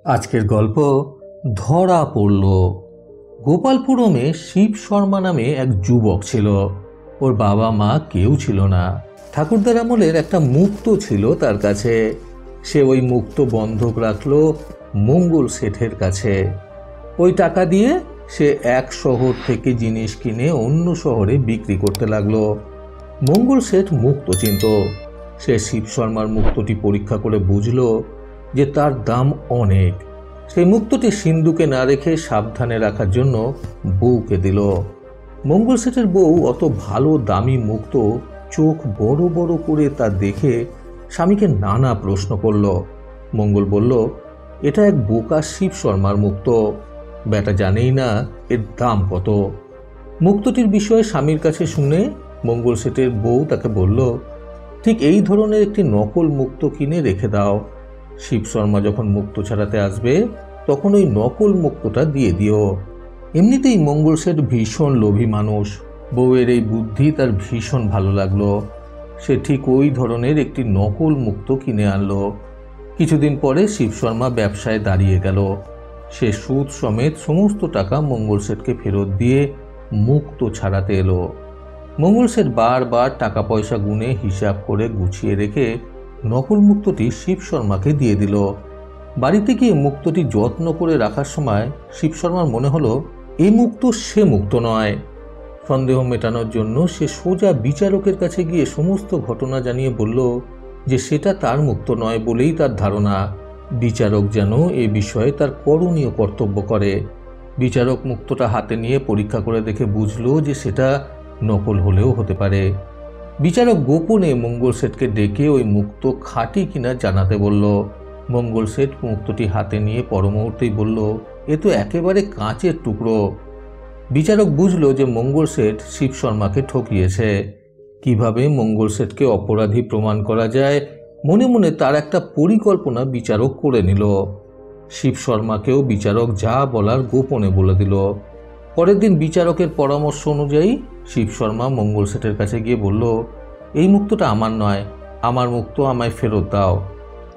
আজকের গল্প ধরা পড়ল। গোপালপুরমে শিব শর্মা নামে এক যুবক ছিল। ওর বাবা মা কেউ ছিল না। ঠাকুরদার আমলের একটা মুক্তো ছিল তার কাছে। সে ওই মুক্তো বন্ধক রাখলো মঙ্গল শেঠের কাছে। ওই টাকা দিয়ে সে এক শহর থেকে জিনিস কিনে অন্য শহরে বিক্রি করতে লাগলো। মঙ্গল শেঠ মুক্তো চিনত। সে শিব শর্মার মুক্তোটি পরীক্ষা করে বুঝলো যে তার দাম অনেক। সেই মুক্তটি সিন্ধুকে না রেখে সাবধানে রাখার জন্য বউকে দিল। মঙ্গল শেঠের বউ অত ভালো দামি মুক্তো চোখ বড় বড় করে তা দেখে স্বামীকে নানা প্রশ্ন করল। মঙ্গল বলল, এটা এক বোকা শিব শর্মার মুক্তো, বেটা জানেই না এর দাম কত। মুক্তটির বিষয়ে স্বামীর কাছে শুনে মঙ্গল শেঠের বউ তাকে বলল, ঠিক এই ধরনের একটি নকল মুক্তো কিনে রেখে দাও। শিব শর্মা যখন মুক্তো ছাড়াতে আসবে তখন ওই নকল মুক্তোটা দিয়ে দিও। এমনিতেই মঙ্গল শেঠ ভীষণ লোভী মানুষ। বউয়ের এই বুদ্ধি তার ভীষণ ভালো লাগলো। সে ঠিক ওই ধরনের একটি নকল মুক্তো কিনে আনলো। কিছুদিন পরে শিব শর্মা ব্যবসায় দাঁড়িয়ে গেল। সে সুদ সমেত সমস্ত টাকা মঙ্গল শেঠকে ফেরত দিয়ে মুক্তো ছাড়াতে এলো। মঙ্গল শেঠ বারবার টাকা পয়সা গুনে হিসাব করে গুছিয়ে রেখে নকল মুক্তটি শিব শর্মাকে দিয়ে দিল। বাড়িতে গিয়ে মুক্তটি যত্ন করে রাখার সময় শিব শর্মার মনে হলো এই মুক্ত সে মুক্ত নয়। সন্দেহ মেটানোর জন্য সে সোজা বিচারকের কাছে গিয়ে সমস্ত ঘটনা জানিয়ে বলল যে সেটা তার মুক্ত নয় বলেই তার ধারণা। বিচারক যেন এ বিষয়ে তার করণীয় কর্তব্য করে। বিচারক মুক্তটা হাতে নিয়ে পরীক্ষা করে দেখে বুঝলো যে সেটা নকল হলেও হতে পারে। বিচারক গোপনে মঙ্গল শেঠকে ডেকে ওই মুক্ত খাঁটি কিনা জানাতে বলল। মঙ্গল শেঠ মুক্তটি হাতে নিয়ে পরমুহূর্তেই বলল, এ তো একেবারে কাঁচের টুকরো। বিচারক বুঝলো যে মঙ্গল শেঠ শিব শর্মাকে ঠকিয়েছে। কিভাবে মঙ্গল শেঠকে অপরাধী প্রমাণ করা যায় মনে মনে তার একটা পরিকল্পনা বিচারক করে নিল। শিব শর্মাকেও বিচারক যা বলার গোপনে বলে দিল। পরের দিন বিচারকের পরামর্শ অনুযায়ী শিব শর্মা মঙ্গল শেঠের কাছে গিয়ে বলল, এই মুক্তটা আমার নয়, আমার মুক্ত আমায় ফেরত দাও।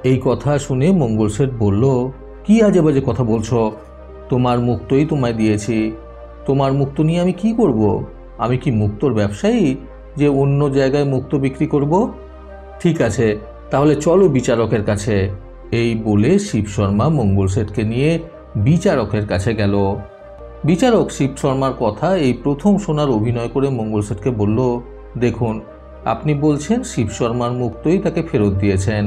এই কথা শুনে মঙ্গল শেঠ বলল, কি আজে বাজে কথা বলছো? তোমার মুক্তই তোমায় দিয়েছি। তোমার মুক্ত নিয়ে আমি কি করব? আমি কি মুক্তর ব্যবসায়ী যে অন্য জায়গায় মুক্ত বিক্রি করব? ঠিক আছে, তাহলে চলো বিচারকের কাছে। এই বলে শিব শর্মা মঙ্গল শেঠকে নিয়ে বিচারকের কাছে গেল। বিচারক শিব শর্মার কথা এই প্রথম শোনার অভিনয় করে মঙ্গল শেঠকে বলল, দেখুন, আপনি বলছেন শিব শর্মার মুক্তই তাকে ফেরত দিয়েছেন,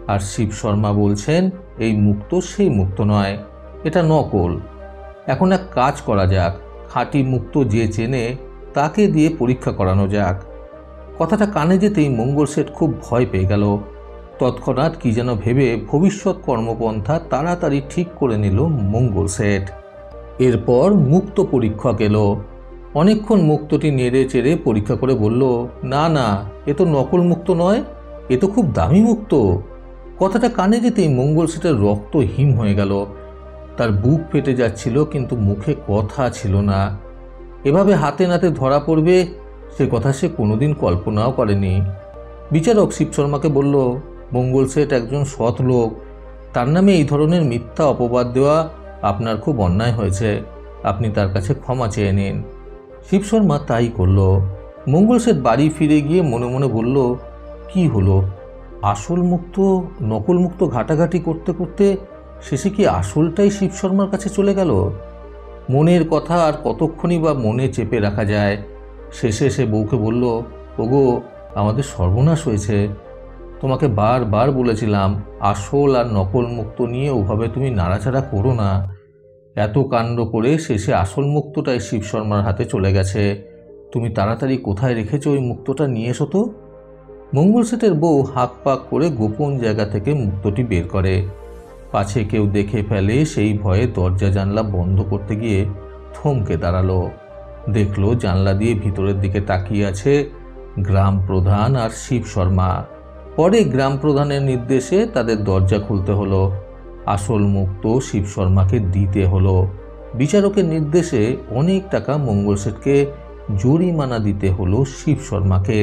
আর শিব শর্মা বলছেন এই মুক্ত সেই মুক্ত নয়, এটা নকল। এখন এক কাজ করা যাক, খাঁটি মুক্ত যে চেনে তাকে দিয়ে পরীক্ষা করানো যাক। কথাটা কানে যেতেই মঙ্গল শেঠ খুব ভয় পেয়ে গেল। তৎক্ষণাৎ কি যেন ভেবে ভবিষ্যৎ কর্মপন্থা তাড়াতাড়ি ঠিক করে নিল মঙ্গল শেঠ। এরপর মুক্ত পরীক্ষক এলো। অনেকক্ষণ মুক্তটি নেড়ে চেড়ে পরীক্ষা করে বলল, না না, এ তো নকল মুক্ত নয়, এ তো খুব দামি মুক্ত। কথাটা কানে যেতেই মঙ্গল শেঠের রক্ত হিম হয়ে গেল। তার বুক ফেটে যাচ্ছিল, কিন্তু মুখে কথা ছিল না। এভাবে হাতে নাতে ধরা পড়বে সে কথা সে কোনোদিন কল্পনাও করেনি। বিচারক শিব শর্মাকে বলল, মঙ্গল শেঠ একজন সৎ লোক, তার নামে এই ধরনের মিথ্যা অপবাদ দেওয়া আপনার খুব অন্যায় হয়েছে, আপনি তার কাছে ক্ষমা চেয়ে নিন। শিব শর্মা তাই করল। মঙ্গল শেঠ বাড়ি ফিরে গিয়ে মনে মনে বলল, কি হলো, আসল মুক্ত নকল মুক্ত ঘাটাঘাটি করতে করতে শেষে কি আসলটাই শিব শর্মার কাছে চলে গেল? মনের কথা আর কতক্ষণই বা মনে চেপে রাখা যায়। শেষে সে বউকে বলল, ওগো, আমাদের সর্বনাশ হয়েছে। তোমাকে বারবার বলেছিলাম আসল আর নকল মুক্ত নিয়ে ওভাবে তুমি নাড়াচাড়া করো না। এত কাণ্ড করে শেষে আসল মুক্তটাই শিব শর্মার হাতে চলে গেছে। তুমি তাড়াতাড়ি কোথায় রেখেছো ওই মুক্তটা নিয়ে এসো তো। মঙ্গল শেঠের বউ হাঁক পাক করে গোপন জায়গা থেকে মুক্তটি বের করে। পাছে কেউ দেখে ফেলে সেই ভয়ে দরজা জানলা বন্ধ করতে গিয়ে থমকে দাঁড়ালো। দেখলো জানলা দিয়ে ভিতরের দিকে তাকিয়ে আছে গ্রাম প্রধান আর শিব শর্মা। পরে গ্রাম প্রধানের নির্দেশে তাদের দরজা খুলতে হলো। আসল মুক্ত শিব শর্মাকে দিতে হলো। বিচারকের নির্দেশে অনেক টাকা মঙ্গল শেঠকে জরিমানা দিতে হলো শিব শর্মাকে।